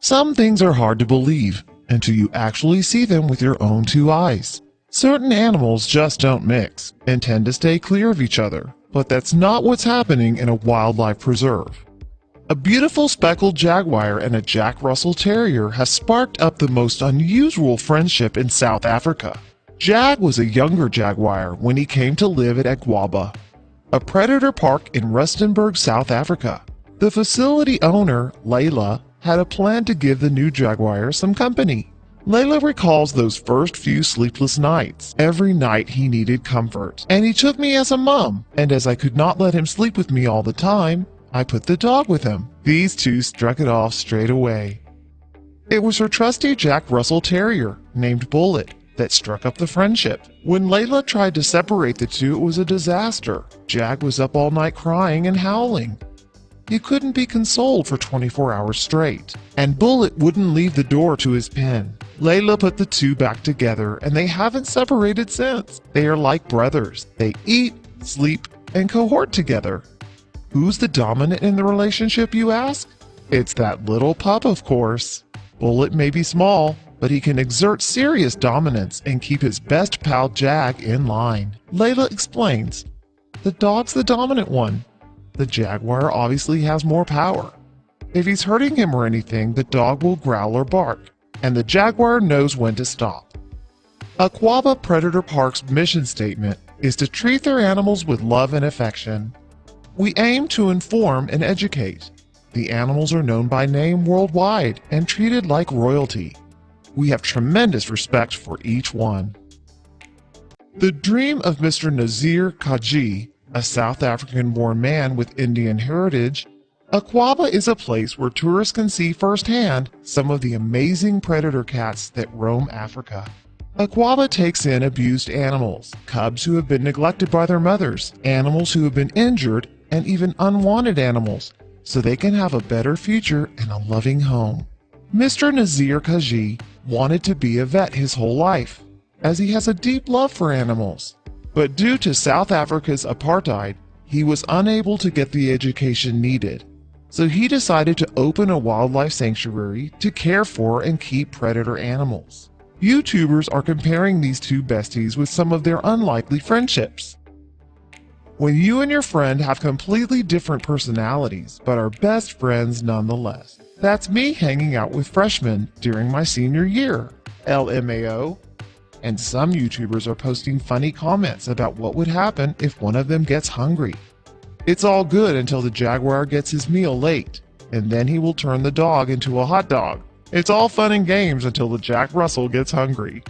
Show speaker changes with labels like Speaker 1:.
Speaker 1: Some things are hard to believe until you actually see them with your own two eyes. Certain animals just don't mix and tend to stay clear of each other, but that's not what's happening in a wildlife preserve. A beautiful speckled jaguar and a Jack Russell Terrier has sparked up the most unusual friendship in South Africa. Jag was a younger jaguar when he came to live at Agwaba, a predator park in Rustenburg, South Africa. The facility owner, Layla, had a plan to give the new jaguar some company. Layla recalls those first few sleepless nights. Every night he needed comfort, and he took me as a mom, and as I could not let him sleep with me all the time, I put the dog with him. These two struck it off straight away. It was her trusty Jack Russell Terrier, named Bullet, that struck up the friendship. When Layla tried to separate the two, it was a disaster. Jag was up all night crying and howling. He couldn't be consoled for 24 hours straight, and Bullet wouldn't leave the door to his pen. Layla put the two back together, and they haven't separated since. They are like brothers. They eat, sleep, and cohort together. Who's the dominant in the relationship, you ask? It's that little pup, of course. Bullet may be small, but he can exert serious dominance and keep his best pal Jag in line. Layla explains, the dog's the dominant one. The jaguar obviously has more power. If he's hurting him or anything, the dog will growl or bark, and the jaguar knows when to stop. Agwaba Predator Park's mission statement is to treat their animals with love and affection. We aim to inform and educate. The animals are known by name worldwide and treated like royalty. We have tremendous respect for each one. The dream of Mr. Nazir Kaji, a South African-born man with Indian heritage, Agwaba is a place where tourists can see firsthand some of the amazing predator cats that roam Africa. Agwaba takes in abused animals, cubs who have been neglected by their mothers, animals who have been injured, and even unwanted animals, so they can have a better future and a loving home. Mr. Nazir Kaji wanted to be a vet his whole life, as he has a deep love for animals. But due to South Africa's apartheid, he was unable to get the education needed. So he decided to open a wildlife sanctuary to care for and keep predator animals. YouTubers are comparing these two besties with some of their unlikely friendships. When you and your friend have completely different personalities, but are best friends nonetheless. That's me hanging out with freshmen during my senior year, LMAO. And some YouTubers are posting funny comments about what would happen if one of them gets hungry. It's all good until the jaguar gets his meal late, and then he will turn the dog into a hot dog. It's all fun and games until the Jack Russell gets hungry.